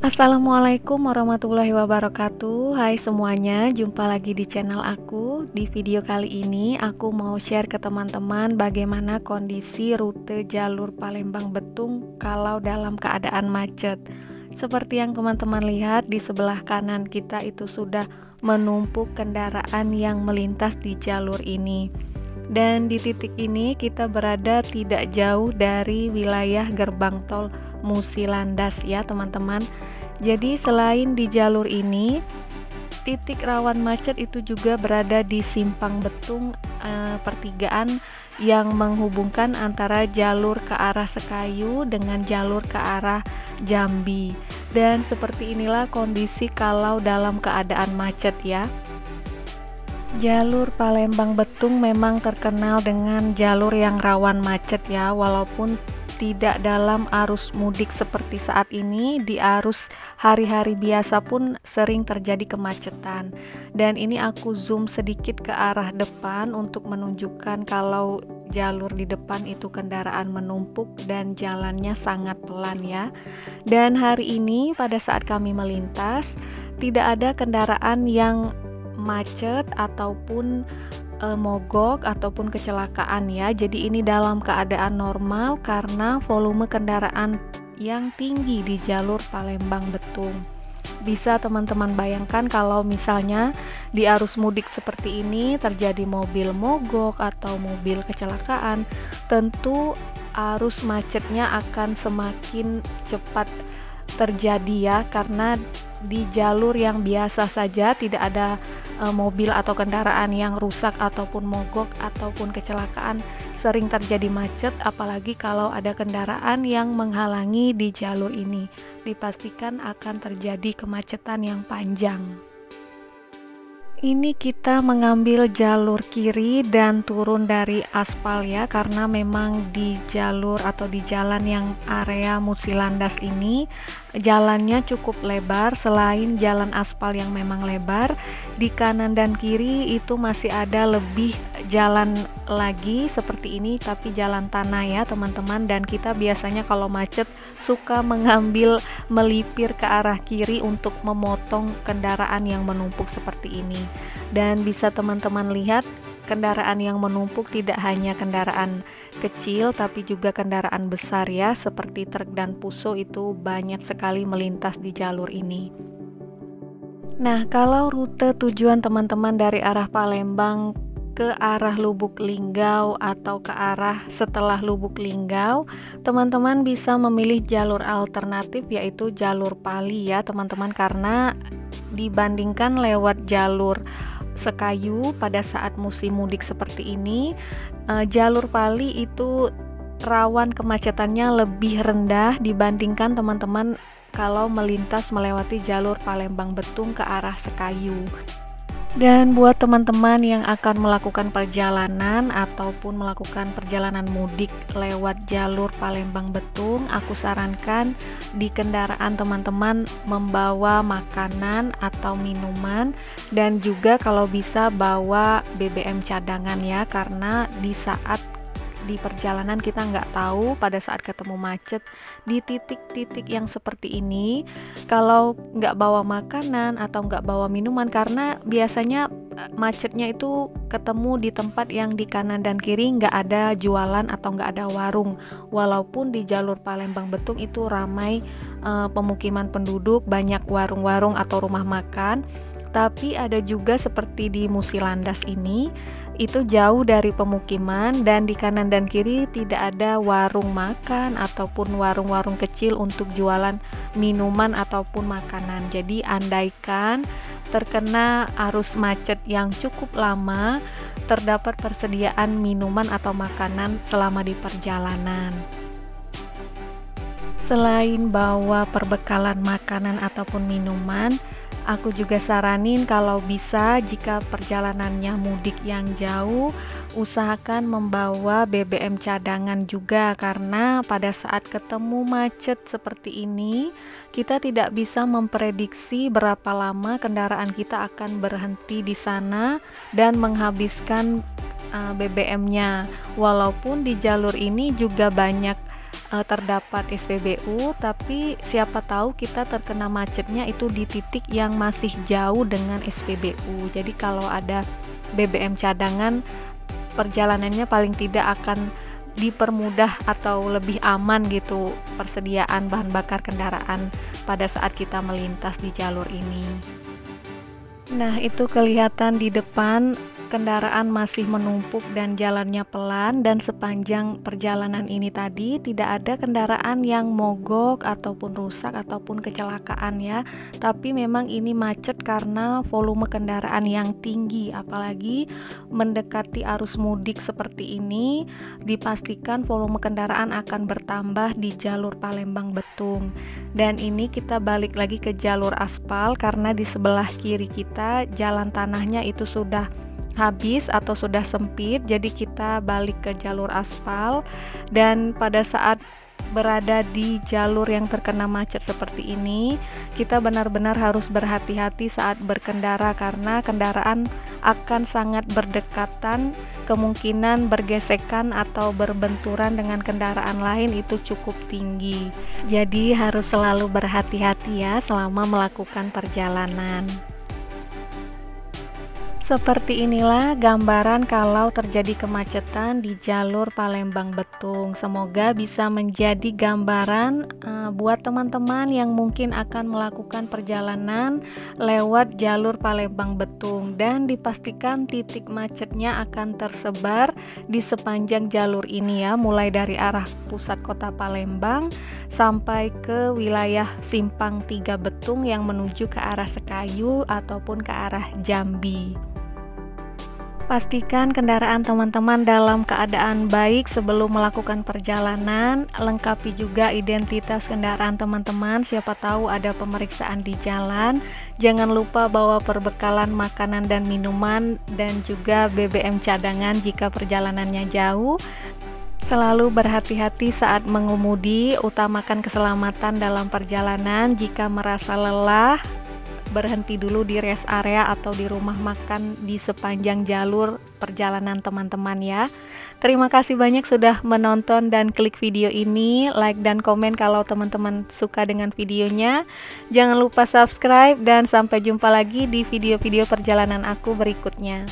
Assalamualaikum warahmatullahi wabarakatuh. Hai semuanya, jumpa lagi di channel aku. Di video kali ini aku mau share ke teman-teman bagaimana kondisi rute jalur Palembang Betung kalau dalam keadaan macet. Seperti yang teman-teman lihat di sebelah kanan kita itu sudah menumpuk kendaraan yang melintas di jalur ini. Dan di titik ini kita berada tidak jauh dari wilayah gerbang tol Musi Landas ya teman-teman. Jadi selain di jalur ini, titik rawan macet itu juga berada di Simpang Betung, pertigaan yang menghubungkan antara jalur ke arah Sekayu dengan jalur ke arah Jambi. Dan seperti inilah kondisi kalau dalam keadaan macet ya. Jalur Palembang Betung memang terkenal dengan jalur yang rawan macet ya, walaupun tidak dalam arus mudik seperti saat ini. Di arus hari-hari biasa pun sering terjadi kemacetan. Dan ini aku zoom sedikit ke arah depan untuk menunjukkan kalau jalur di depan itu kendaraan menumpuk dan jalannya sangat pelan ya. Dan hari ini pada saat kami melintas tidak ada kendaraan yang macet ataupun mogok ataupun kecelakaan ya. Jadi ini dalam keadaan normal karena volume kendaraan yang tinggi di jalur Palembang Betung. Bisa teman-teman bayangkan kalau misalnya di arus mudik seperti ini terjadi mobil mogok atau mobil kecelakaan, tentu arus macetnya akan semakin cepat terjadi ya, karena di jalur yang biasa saja tidak ada mobil atau kendaraan yang rusak ataupun mogok ataupun kecelakaan, sering terjadi macet, apalagi kalau ada kendaraan yang menghalangi di jalur ini, dipastikan akan terjadi kemacetan yang panjang. Ini kita mengambil jalur kiri dan turun dari aspal ya, karena memang di jalur atau di jalan yang area Musi Landas ini jalannya cukup lebar. Selain jalan aspal yang memang lebar, di kanan dan kiri itu masih ada lebih jalan lagi seperti ini, tapi jalan tanah ya teman-teman. Dan kita biasanya kalau macet suka mengambil melipir ke arah kiri untuk memotong kendaraan yang menumpuk seperti ini. Dan bisa teman-teman lihat, kendaraan yang menumpuk tidak hanya kendaraan kecil tapi juga kendaraan besar ya, seperti truk dan puso itu banyak sekali melintas di jalur ini. Nah, kalau rute tujuan teman-teman dari arah Palembang ke arah Lubuk Linggau atau ke arah setelah Lubuk Linggau, teman-teman bisa memilih jalur alternatif yaitu jalur Pali ya teman-teman, karena dibandingkan lewat jalur Sekayu pada saat musim mudik seperti ini, jalur Pali itu rawan kemacetannya lebih rendah dibandingkan teman-teman kalau melintas melewati jalur Palembang Betung ke arah Sekayu. Dan buat teman-teman yang akan melakukan perjalanan ataupun melakukan perjalanan mudik lewat jalur Palembang Betung, aku sarankan di kendaraan teman-teman membawa makanan atau minuman, dan juga kalau bisa bawa BBM cadangan ya, karena di saat di perjalanan kita nggak tahu pada saat ketemu macet di titik-titik yang seperti ini, kalau nggak bawa makanan atau nggak bawa minuman, karena biasanya macetnya itu ketemu di tempat yang di kanan dan kiri nggak ada jualan atau nggak ada warung. Walaupun di jalur Palembang Betung itu ramai pemukiman penduduk, banyak warung-warung atau rumah makan, tapi ada juga seperti di Musi Landas ini itu jauh dari pemukiman dan di kanan dan kiri tidak ada warung makan ataupun warung-warung kecil untuk jualan minuman ataupun makanan. Jadi andaikan terkena arus macet yang cukup lama, terdapat persediaan minuman atau makanan selama di perjalanan. Selain bawa perbekalan makanan ataupun minuman, aku juga saranin kalau bisa jika perjalanannya mudik yang jauh, usahakan membawa BBM cadangan juga, karena pada saat ketemu macet seperti ini kita tidak bisa memprediksi berapa lama kendaraan kita akan berhenti di sana dan menghabiskan BBM-nya. Walaupun di jalur ini juga banyak terdapat SPBU, tapi siapa tahu kita terkena macetnya itu di titik yang masih jauh dengan SPBU. Jadi kalau ada BBM cadangan, perjalanannya paling tidak akan dipermudah atau lebih aman gitu persediaan bahan bakar kendaraan pada saat kita melintas di jalur ini. Nah, itu kelihatan di depan kendaraan masih menumpuk dan jalannya pelan, dan sepanjang perjalanan ini tadi tidak ada kendaraan yang mogok ataupun rusak ataupun kecelakaan ya. Tapi memang ini macet karena volume kendaraan yang tinggi, apalagi mendekati arus mudik seperti ini, dipastikan volume kendaraan akan bertambah di jalur Palembang Betung. Dan ini kita balik lagi ke jalur aspal karena di sebelah kiri kita jalan tanahnya itu sudah habis atau sudah sempit, jadi kita balik ke jalur aspal. Dan pada saat berada di jalur yang terkena macet seperti ini, kita benar-benar harus berhati-hati saat berkendara karena kendaraan akan sangat berdekatan, kemungkinan bergesekan atau berbenturan dengan kendaraan lain itu cukup tinggi. Jadi harus selalu berhati-hati ya selama melakukan perjalanan. Seperti inilah gambaran kalau terjadi kemacetan di jalur Palembang Betung. Semoga bisa menjadi gambaran buat teman-teman yang mungkin akan melakukan perjalanan lewat jalur Palembang Betung, dan dipastikan titik macetnya akan tersebar di sepanjang jalur ini ya, mulai dari arah pusat kota Palembang sampai ke wilayah Simpang 3 Betung yang menuju ke arah Sekayu ataupun ke arah Jambi. Pastikan kendaraan teman-teman dalam keadaan baik sebelum melakukan perjalanan. Lengkapi juga identitas kendaraan teman-teman, siapa tahu ada pemeriksaan di jalan. Jangan lupa bawa perbekalan makanan dan minuman, dan juga BBM cadangan jika perjalanannya jauh. Selalu berhati-hati saat mengemudi, utamakan keselamatan dalam perjalanan. Jika merasa lelah, berhenti dulu di rest area atau di rumah makan di sepanjang jalur perjalanan teman-teman ya. Terima kasih banyak sudah menonton dan klik video ini. Like dan komen kalau teman-teman suka dengan videonya. Jangan lupa subscribe, dan sampai jumpa lagi di video-video perjalanan aku berikutnya.